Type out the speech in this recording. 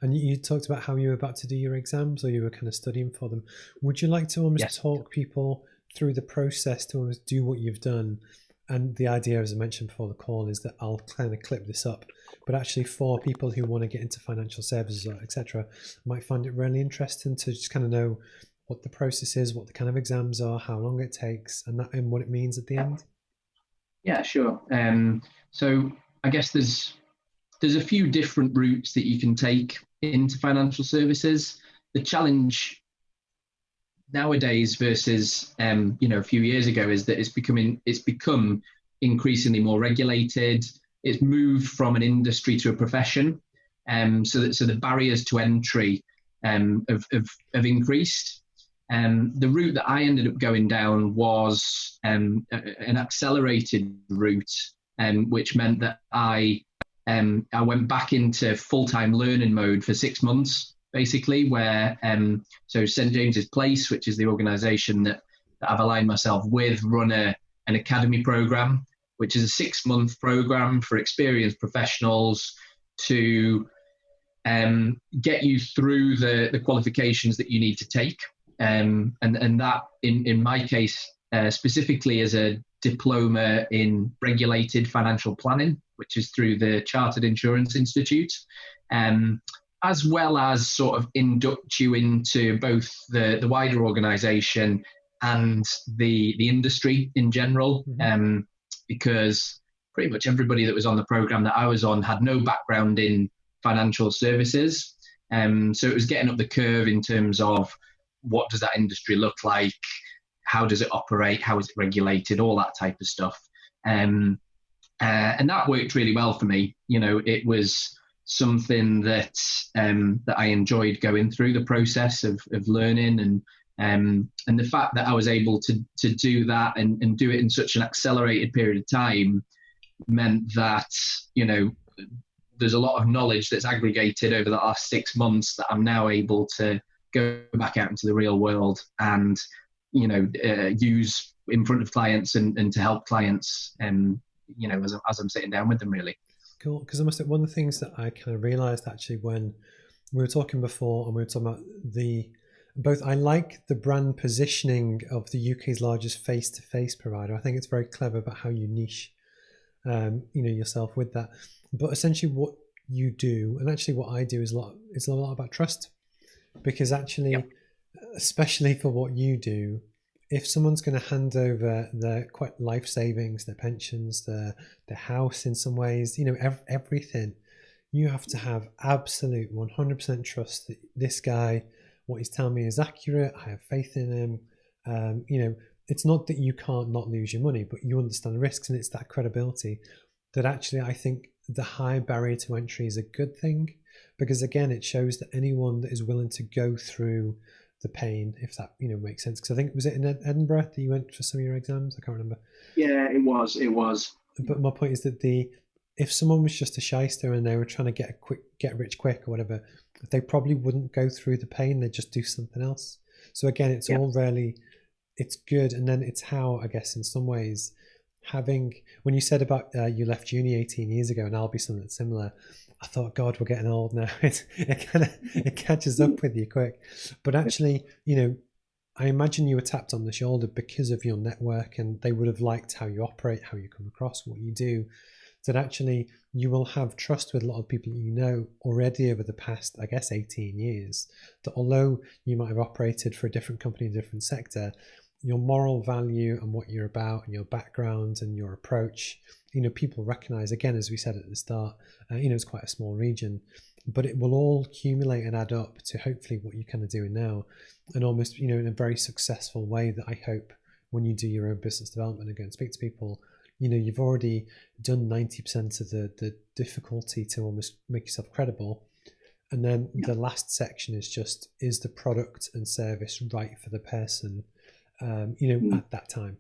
And you talked about how you were about to do your exams, or you were kind of studying for them. Would you like to almost Yes. talk people through the process to almost do what you've done? And the idea, as I mentioned before the call, is that I'll kind of clip this up, but actually for people who want to get into financial services, or etc., might find it really interesting to just kind of know what the process is, what the kind of exams are, how long it takes, and that, and what it means at the end. Yeah, sure. So I guess there's a few different routes that you can take into financial services. The challenge nowadays versus a few years ago is that it's become increasingly more regulated. It's moved from an industry to a profession, so the barriers to entry have increased. The route that I ended up going down was an accelerated route, which meant that I went back into full-time learning mode for 6 months, basically, where so St James's Place, which is the organisation that I've aligned myself with, run an academy programme, which is a 6-month programme for experienced professionals to get you through the qualifications that you need to take. And that, in my case, specifically as a diploma in regulated financial planning, which is through the Chartered Insurance Institute, as well as sort of induct you into both the wider organisation and the industry in general, because pretty much everybody that was on the programme that I was on had no background in financial services. So it was getting up the curve in terms of what does that industry look like, how does it operate, how is it regulated, all that type of stuff. And that worked really well for me. It was something that I enjoyed going through the process of learning, and the fact that I was able to do that and do it in such an accelerated period of time meant that there's a lot of knowledge that's aggregated over the last 6 months that I'm now able to go back out into the real world and use in front of clients and to help clients as I'm sitting down with them, really. Cool, because I must say, one of the things that I kind of realised actually when we were talking before, and we were talking about I like the brand positioning of the UK's largest face-to-face provider. I think it's very clever about how you niche yourself with that. But essentially what you do, and actually what I do, is a lot about trust. Because actually, especially for what you do, if someone's going to hand over their quite life savings, their pensions, their house in some ways, everything, you have to have absolute 100% trust that this guy, what he's telling me is accurate. I have faith in him. It's not that you can't not lose your money, but you understand the risks, and it's that credibility that actually I think the high barrier to entry is a good thing, because again, it shows that anyone that is willing to go through the pain, if that makes sense. Because I think, was it in Edinburgh that you went for some of your exams? I can't remember. Yeah, it was. But my point is that if someone was just a shyster and they were trying to get rich quick or whatever, they probably wouldn't go through the pain. They'd just do something else. So again, it's all really, it's good. And then it's how, I guess, in some ways, when you said about you left uni 18 years ago, and I'll be something similar, I thought, God, we're getting old now. It catches up with you quick. But actually, I imagine you were tapped on the shoulder because of your network, and they would have liked how you operate, how you come across, what you do. That actually you will have trust with a lot of people already over the past, I guess, 18 years. That although you might have operated for a different company, a different sector, your moral value and what you're about and your background and your approach, people recognize, again, as we said at the start, it's quite a small region, but it will all accumulate and add up to hopefully what you're kind of doing now, and almost, in a very successful way that I hope when you do your own business development and go and speak to people, you've already done 90% of the difficulty to almost make yourself credible. And then the last section is the product and service right for the person, at that time.